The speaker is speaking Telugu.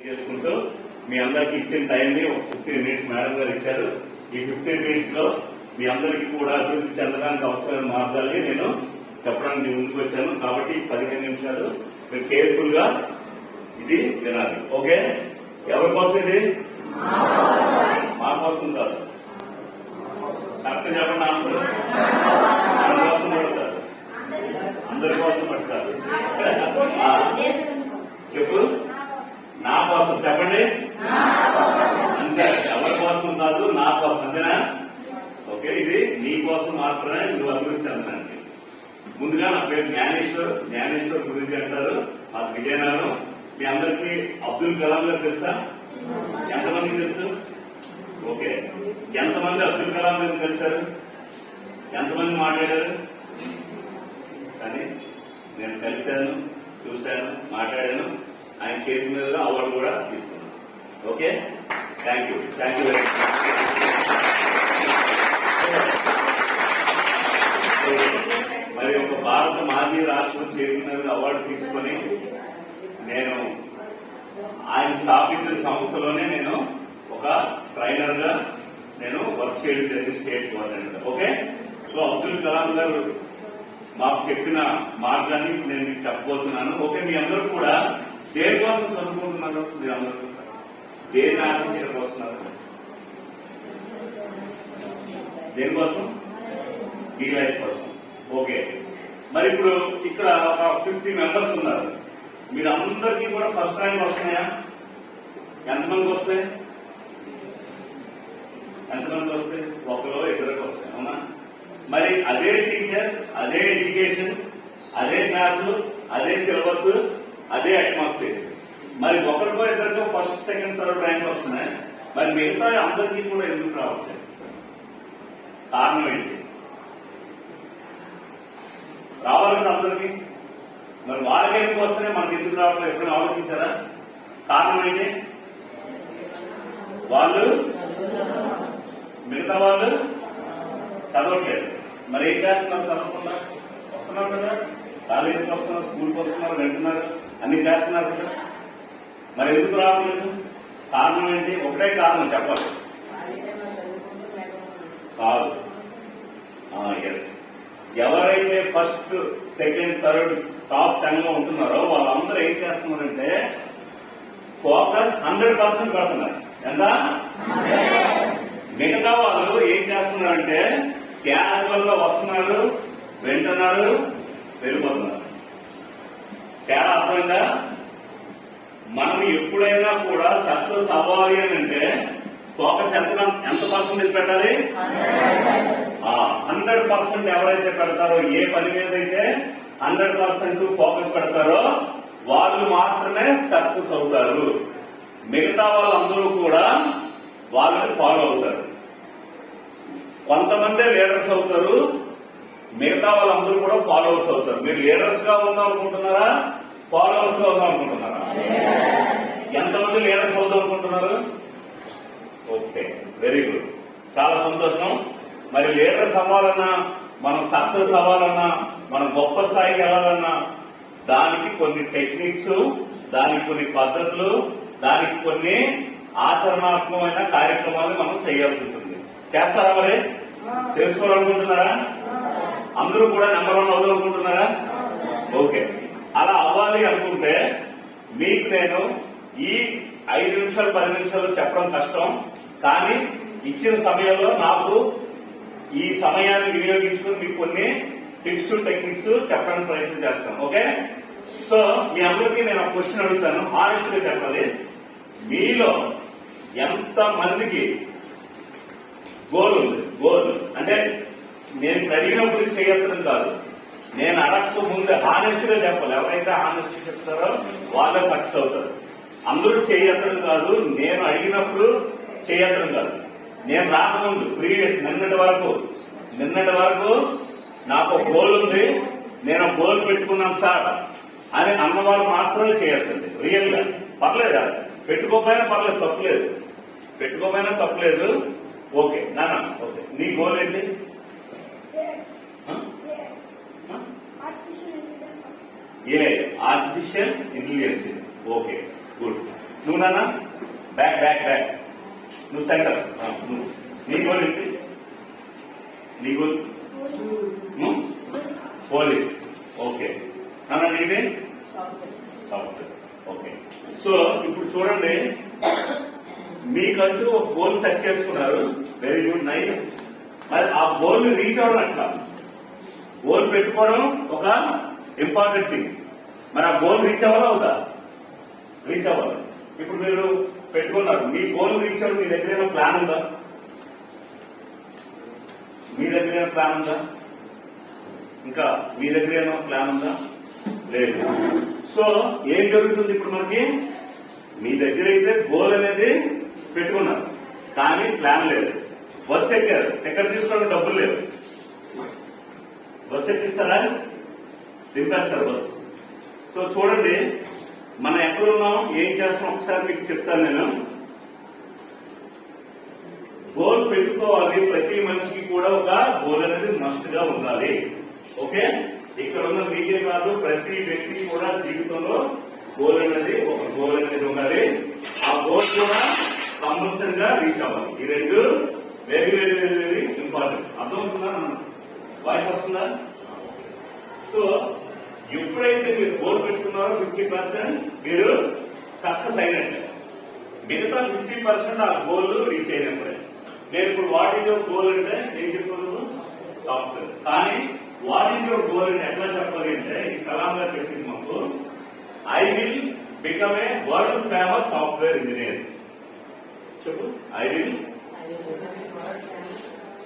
చేసుకుంటూ మీ అందరికి ఇచ్చిన టైంని ఒక 15 మినిట్స్ మేడం గారు ఇచ్చారు. ఈ 15 మినిట్స్ లో మీ అందరికీ కూడా అభివృద్ధి చెందడానికి అవసరమైన మార్గాల్ని నేను చెప్పడానికి ముందుకు వచ్చాను. కాబట్టి 15 నిమిషాలు మీరు కేర్ఫుల్ గా ఇది వినాలి. ఓకే, ఎవరి కోసం ఇది? మా కోసం కాదు. కరెక్ట్ చెప్పండి. ఆన్సర్ మన కోసం పడతారు, అందరి కోసం పడతారు. చెప్పు, నా కోసం చెప్పండి. అంతే, ఎవరి కోసం కాదు, నా కోసం. అంతేనా? ఓకే, ఇది నీ కోసం మాత్రమే నువ్వు అభివృద్ధి చెందడానికి. ముందుగా నా పేరు జ్ఞానేశ్వర్. జ్ఞానేశ్వర్ గురించి అంటారు. మా విజయనగరం. మీ అందరికీ అబ్దుల్ కలాం గారు తెలుసా? ఎంతమందికి తెలుసు? ఓకే, ఎంతమంది అబ్దుల్ కలాం గారు కలిశారు? ఎంతమంది మాట్లాడారు? కానీ నేను కలిశాను, చూశాను, మాట్లాడాను. ఆయన చేతి మీద అవార్డు కూడా తీసుకున్నాను. Okay, thank you very much. మరి ఒక భారత మాజీ రాష్ట్రం చేతి మీద అవార్డు తీసుకొని నేను ఆయన స్థాపించిన సంస్థలోనే నేను ఒక ట్రైనర్ గా నేను వర్క్ చేయడం జరిగింది, state government. Okay, so Abdul Kalam గారు మాకు చెప్పిన మార్గాన్ని నేను మీకు చెప్పబోతున్నాను. ఓకే, మీ అందరూ కూడా దేనికోసం చదువుకుంటున్నారు? మీరు అందరూ దేని ఆశించకపోతున్నారు? దేనికోసం? మీ లైఫ్ కోసం. ఓకే, మరి ఇప్పుడు ఇక్కడ ఒక 50 మెంబర్స్ ఉన్నారు. మీరు అందరికీ కూడా ఫస్ట్ ర్యాంక్ వస్తున్నాయా? ఎంతమందికి వస్తాయి? ఎంతమందికి వస్తాయి? ఒకరో ఇద్దరికి వస్తాయి. అవునా? మరి అదే టీచర్, అదే ఎడ్యుకేషన్, అదే క్లాసు, అదే సిలబస్, అదే అట్మాస్ఫియర్. మరి ఒకరికో ఇద్దరికో ఫస్ట్, సెకండ్, థర్డ్ ర్యాంక్ వస్తున్నాయి. మరి మిగతా అందరికీ కూడా ఎందుకు రావట్లేదు? కారణం ఏంటి? రావాలి కదా అందరికీ. మరి వాళ్ళకి ఎందుకు వస్తున్నాయి, మనకి ఎందుకు రావట్లేదు? ఎప్పుడైనా ఆలోచించారా? కారణం ఏంటి? వాళ్ళు, మిగతా వాళ్ళు చదవట్లేదు. మరి ఏం చేస్తున్నారు? చదవకుండా వస్తున్నారు కదా, కాలేజీకి వస్తున్నారు, స్కూల్కి వస్తున్నారు, వింటున్నారు, అన్ని చేస్తున్నారు కదా. మరి ఎందుకు రావట్లేదు? కారణం ఏంటి? ఒకటే కారణం చెప్పాలి. కాదు. ఎస్, ఎవరైతే ఫస్ట్, సెకండ్, థర్డ్, టాప్ 10 లో ఉంటున్నారో వాళ్ళందరూ ఏం చేస్తున్నారంటే ఫోకస్ 100% పెడుతున్నారు. ఎంత? మిగతా వాళ్ళు ఏం చేస్తున్నారంటే క్యాజువల్ గా వస్తున్నారు, వింటున్నారు, వెళ్ళిపోతున్నారు. చాలా అర్థమైందా? మనం ఎప్పుడైనా కూడా సక్సెస్ అవ్వాలి అని అంటే ఫోకస్ ఎంత పర్సెంటేజ్ పెట్టాలి? 100% ఎవరైతే పెడతారో, ఏ పని మీద అయితే 100% ఫోకస్ పెడతారో వాళ్ళు మాత్రమే సక్సెస్ అవుతారు. మిగతా వాళ్ళందరూ కూడా వాళ్ళని ఫాలో అవుతారు. కొంతమంది లీడర్స్ అవుతారు, మిగతా వాళ్ళందరూ కూడా ఫాలోవర్స్ అవుతారు. మీరు లీడర్స్ గా ఉందాం అనుకుంటున్నారా? ఫాలోవర్స్ గా ఉందాం అనుకుంటున్నారా? ఎంతమంది లీడర్స్ అవుదాం అనుకుంటున్నారు? ఓకే, వెరీ గుడ్, చాలా సంతోషం. మరి లీడర్స్ అవ్వాలన్నా, మనం సక్సెస్ అవ్వాలన్నా, మనం గొప్ప స్థాయికి వెళ్ళాలన్నా దానికి కొన్ని టెక్నిక్స్, దానికి కొన్ని పద్ధతులు, దానికి కొన్ని ఆచరణాత్మకమైన కార్యక్రమాలు మనం చేయాల్సి ఉంటుంది. చేస్తారా? మరి తెలుసుకోవాలనుకుంటున్నారా? అందరూ కూడా నెంబర్ 1 అవుదామనుకుంటున్నారా? ఓకే, అలా అవ్వాలి అనుకుంటే మీకు నేను ఈ 5 నిమిషాలు 10 నిమిషాలు చెప్పడం కష్టం. కానీ ఇచ్చిన సమయంలో నాకు ఈ సమయాన్ని వినియోగించుకుని మీకు కొన్ని టిప్స్, టెక్నిక్స్ చెప్పడానికి ప్రయత్నం చేస్తాను. ఓకే, సో మీ అందరికీ నేను ఒక క్వశ్చన్ అడుగుతాను, హానెస్ట్ గా చెప్పాలి. మీలో ఎంత మందికి గోల్ ఉంది? గోల్ అంటే నేను అడిగినప్పుడు చేయడం కాదు, నేను అడగక ముందే హానెస్ట్ గా చెప్పాలి. ఎవరైతే హానెస్ట్ చెప్తారో వాళ్ళే సక్సెస్ అవుతారు. అందరూ చేయడం కాదు, నేను అడిగినప్పుడు చేయడం కాదు. నేను రాకముందు ప్రీవియస్ నిన్నటి వరకు నాకు ఒక గోల్ ఉంది, నేను గోల్ పెట్టుకున్నాను సార్ అని అన్నవాళ్ళు మాత్రమే చేయాల్సింది. రియల్ గా పర్లేదా? పెట్టుకోపోయినా పర్లేదు, తప్పులేదు. ఓకే నానా, ఓకే, నీ గోల్ ఏంటి? Artificial intelligence. Okay, good. నువ్వు నాన్న బ్యాక్ బ్యాక్ బ్యాక్ నువ్వు సెంటర్ నీ గోల్ ఏంటి నీ గోల్ పోలీస్ ఓకే నాన్న నీదే సాఫ్ట్వేర్ ఓకే సో ఇప్పుడు చూడండి మీకంటూ ఒక గోల్ సెట్ చేసుకున్నారు వెరీ గుడ్ నైస్ మరి ఆ గోల్ ని రీచ్ అవ్వడం అట్లా గోల్ పెట్టుకోవడం ఒక ఇంపార్టెంట్ థింగ్ మరి ఆ గోల్ రీచ్ అవ్వాలా అవుతా రీచ్ అవ్వాలి ఇప్పుడు మీరు పెట్టుకున్నారు మీ గోల్ రీచ్ అవ్వడం మీ దగ్గర ఏమైనా ప్లాన్ ఉందా మీ దగ్గర ఏమైనా ప్లాన్ ఉందా ఇంకా మీ దగ్గర ఏమైనా ప్లాన్ ఉందా లేదు సో ఏం జరుగుతుంది ఇప్పుడు మనకి మీ దగ్గర అయితే గోల్ అనేది పెట్టుకున్నారు కానీ ప్లాన్ లేదు బస్సు ఎక్కారు ఎక్కడ తీసుకోవడానికి డబ్బులు లేవు బస్సు ఎక్కిస్తారా దింపేస్తారు బస్సు సో చూడండి మనం ఎక్కడున్నాం ఏం చేస్తున్నాం ఒకసారి మీకు చెప్తాను నేను గోల్ పెట్టుకోవాలి ప్రతి మనిషికి కూడా ఒక గోల్ అనేది మస్ట్ గా ఉండాలి ఓకే ఇక్కడ ఉన్న మీకే కాదు ప్రతి వ్యక్తి కూడా జీవితంలో గోల్ అనేది ఒక గోల్ అనేది ఉండాలి ఆ గోల్ కూడా కంపల్సరీగా రీచ్ అవ్వాలి ఈ రెండు very very very very important అర్థమవుతుందా వాయిస్ వస్తుందా సో ఎప్పుడైతే మీరు గోల్ పెట్టుకున్నారో 50% మీరు సక్సెస్ అయినట్లే మిగతా 50% ఆ గోల్ రీచ్ అయినప్పుడే నేను ఇప్పుడు వాట్ ఈజ్ యువర్ గోల్ అంటే ఏం చెప్పాను సాఫ్ట్వేర్ కానీ వాట్ ఈజ్ యువర్ గోల్ అంటే ఎట్లా చెప్పాలి అంటే ఈ కలాం గారు చెప్పింది మాకు I will become a world famous software engineer చెప్పు ఐ విల్